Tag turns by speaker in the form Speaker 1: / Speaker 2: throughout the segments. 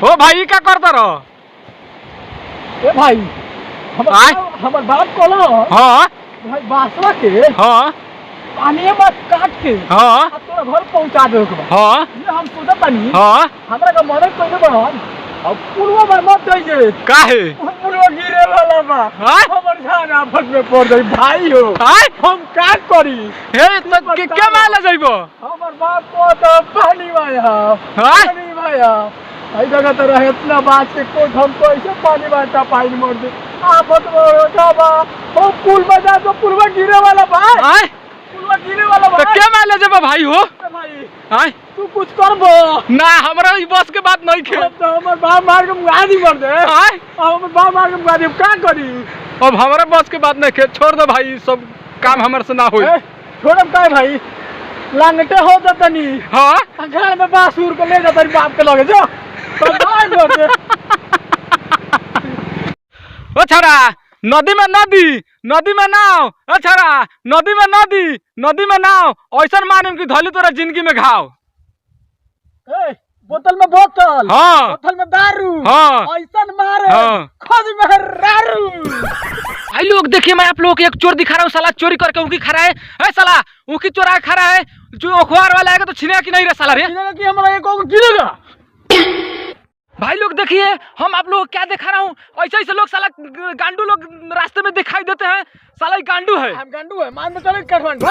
Speaker 1: हो भाई क्या करता रहो?
Speaker 2: ए भाई हमर बाप कोला
Speaker 1: हाँ
Speaker 2: भाई बासवा के
Speaker 1: हाँ
Speaker 2: पानी में काट के
Speaker 1: हाँ
Speaker 2: तोरा घर पहुंचा दे के बा।
Speaker 1: हाँ
Speaker 2: ये हम सोचत बानी
Speaker 1: हाँ
Speaker 2: हमरा का मदद कइले बहन अब पुलवा में मत जाइए
Speaker 1: काहे?
Speaker 2: पुलवा गिरे वाला बा
Speaker 1: हाँ?
Speaker 2: हमर जान आफत में पड़ गई भाई हो
Speaker 1: हाँ?
Speaker 2: हम का करी
Speaker 1: हे तो के माला जाइबो?
Speaker 2: हमर बाप को तो पानी माया
Speaker 1: हाँ?
Speaker 2: पानी माया आई जगह तो रहे इतना बात के कोट हम तो ऐसे पानी मारता पानी मर दे आफत में हो जाबा वो पुल में जा तो पुलवा गिरे वाला बा
Speaker 1: हाँ?
Speaker 2: पुलवा गिरे वाला बा
Speaker 1: तो के माला जाबो भाई हो?
Speaker 2: भाई
Speaker 1: हाँ?
Speaker 2: तू कुछ करबो
Speaker 1: ना हमरा ई बस के बात नहीं खे।
Speaker 2: तो हमर बाप मार के मुआ दी मर दे
Speaker 1: हाँ?
Speaker 2: हमर बाप मार के मुआ दी का करी
Speaker 1: अब हमरा बस के बात नहीं खे, छोड़ दो भाई, सब काम हमर से ना होई।
Speaker 2: छोड़ब का भाई लांगटे हो जतनी
Speaker 1: हाँ
Speaker 2: घर में बासुर को ले जतनी बाप के लगे जो तो भाई मर दे
Speaker 1: ओ छोरा नदी में नदी में नाव, ओ छोरा नदी में नाव ऐसा मानम कि धली तोरा जिंदगी में घाव।
Speaker 2: ए बोतल में बोतल
Speaker 1: हाँ
Speaker 2: बोतल में दारू
Speaker 1: हाँ
Speaker 2: ऐसा मारे
Speaker 1: हाँ
Speaker 2: खुद में रारू
Speaker 1: आई लोग देखिए, मैं आप लोगों को एक चोर दिखा रहा हूँ। साला चोरी करके उनकी खा रहा है साला, उनकी चोरा खा रहा है। जो अखबार वाला आएगा तो छीनेगा कि नहीं रे साला रे?
Speaker 2: कि हमारा एक और गिरेगा
Speaker 1: भाई लोग देखिए, हम आप लोग क्या दिखा रहा हूँ। ऐसे लोग साला गांडू लोग रास्ते में दिखाई देते हैं। साला ये गांडू है।
Speaker 2: हम गांडू है मान में चले काठमांडू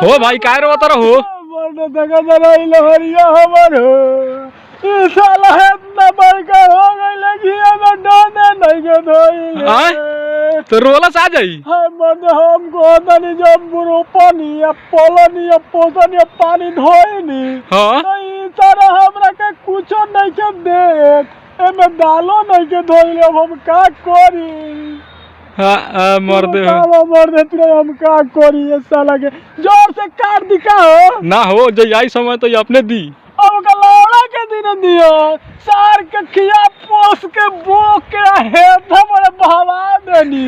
Speaker 1: हो भाई काय रो तर हो
Speaker 2: मरने जगह जरा लहरिया हमर हो ये साला है इतना बड़का हो गई लगी हमें डोने नहीं के धोई
Speaker 1: तो रोलस आ जाई।
Speaker 2: हम हमको नहीं जब बुरो पानी या पोलनी या पोसन या पानी धोई नहीं
Speaker 1: हाँ
Speaker 2: नहीं सारा हमरा के कुछो नहीं के देख एमे दालो नहीं के धोई अब हम का करी
Speaker 1: हाँ मर दे
Speaker 2: तुरे हम का करी ये साला के जोर से काट दिखा हो
Speaker 1: ना हो जो आई समय तो ये अपने दी
Speaker 2: अब का लौड़ा के दिन दियो सार के खिया पोस के बो के हेठ बड़े बहवा देनी